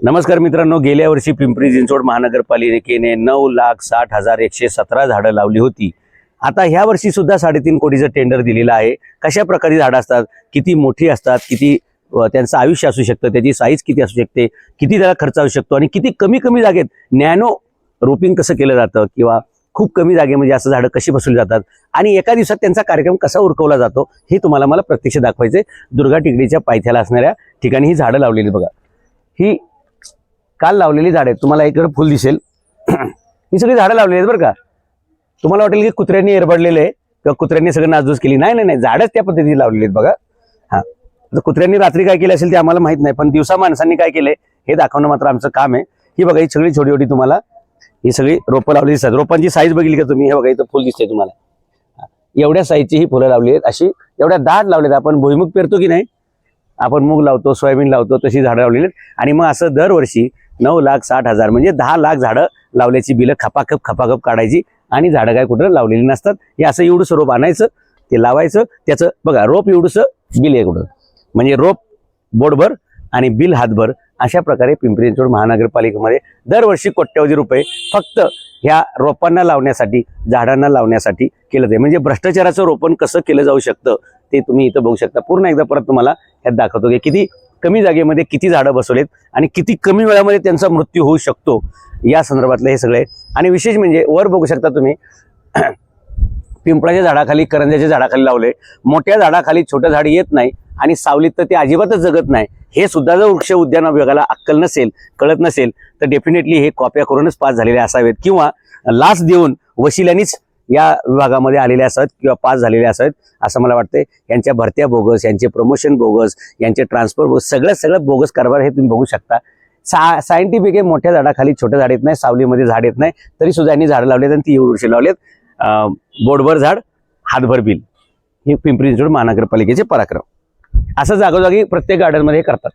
नमस्कार मित्रांनो, गेल्या वर्षी पिंपरी चिंचवड महानगरपालिकेने 9,60,117 झाडं लावली होती। आता ह्या वर्षी सुद्धा 3.5 कोटीचं टेंडर दिलेलं आहे। कशा प्रकारची झाडं असतात, किती मोठी असतात, किती त्यांचं आयुष्य असू शकतं, त्याची साईज किती असू शकते, किती त्याला खर्च असू शकतो आणि किती कमी जागेत नॅनो रोपिंग कसं केलं जातं किंवा खूप कमी जागेमध्ये असं झाडं कशी बसवली जातात आणि एका दिवसात त्यांचा कार्यक्रम कसा उरकवला जातो हे तुम्हाला मला प्रत्यक्ष दाखवायचे। दुर्गा टेकडीच्या पायथ्याला असणाऱ्या ठिकाणी ही झाडं लावलेली बघा। ही काल लावलेली झाडं आहेत। तुम्हाला इकडे फुल दिसेल। ही सगळी झाडं लावलेली आहेत बरं का। तुम्हाला वाटेल की कुत्र्यांनी एरबडलेले आहे किंवा कुत्र्यांनी सगळं नासधूस केली, नाही, झाडच त्या पद्धतीने लावलेली आहेत बघा। हा, कुत्र्यांनी रात्री काय केलं असेल ते आम्हाला माहित नाही, पण दिवसा माणसांनी काय केलंय हे दाखवणं मात्र आमचं काम आहे। ही बघा, ही सगळी छोटी छोटी तुम्हाला ही सगळी रोपं लावली दिसतात। रोपांची साईज बघितली का तुम्ही? हे बघा, इथं फुल दिसते तुम्हाला। एवढ्या साईजची ही फुलं लावली आहेत, अशी एवढ्या दाट लावलेत। आपण भुईमुग पेरतो की नाही, आपण मूग लावतो, सोयाबीन लावतो, तशी झाडं लावलेली आहेत। आणि मग असं दरवर्षी 9,60,000 म्हणजे 10 लाख झाडं लावल्याची बिलं खपाखप काढायची आणि झाडं काय कुठं लावलेली नसतात। हे असं एवढंसं रोप आणायचं, ते लावायचं, त्याचं बघा रोप एवढंसं, बिल आहे कुठं, म्हणजे रोप बोटभर आणि बिल हातभर। अशा प्रकारे पिंपरी चिंचवड महानगरपालिकेमध्ये दरवर्षी कोट्यवधी रुपये फक्त ह्या रोपांना लावण्यासाठी, झाडांना लावण्यासाठी केलं जाते। म्हणजे भ्रष्टाचाराचं रोपण कसं केलं जाऊ शकतं ते तुम्ही इथं बघू शकता। पुन्हा एकदा परत तुम्हाला ह्यात दाखवतो की किती कमी जागेमध्ये किती झाडं बसवलेत आणि किती कमी वेळामध्ये त्यांचा मृत्यू होऊ शकतो या संदर्भातलं हे सगळे। आणि विशेष म्हणजे वर बघू शकता तुम्ही पिंपळाच्या झाडाखाली, करंजाच्या झाडाखाली लावले। मोठ्या झाडाखाली छोटं झाड येत नाही आणि सावलीत तर ते अजिबातच जगत नाही। हे सुद्धा जर वृक्ष उद्यान विभागाला अक्कल नसेल, कळत नसेल तर डेफिनेटली हे कॉप्या करूनच पास झालेले असावेत किंवा लाच देऊन वशिल्यानीच या विभागामध्ये आलेले असावेत किंवा पास झालेले असावेत असं मला वाटतंय। यांच्या भरत्या बोगस, यांचे प्रमोशन बोगस, यांचे ट्रान्सफर बोगस, सगळं बोगस कारभार हे तुम्ही बघू शकता। सायंटिफिक आहे, मोठ्या झाडाखाली छोट्या झाड येत नाही, सावलीमध्ये झाड येत नाही, तरी सुद्धा यांनी झाडं लावलेत आणि ती एवढी लावलेत। बोटभर झाड, हातभर बिल, हे पिंपरी चिंचवड महानगरपालिकेचे पराक्रम। असं जागोजागी प्रत्येक गार्डनमध्ये करतात।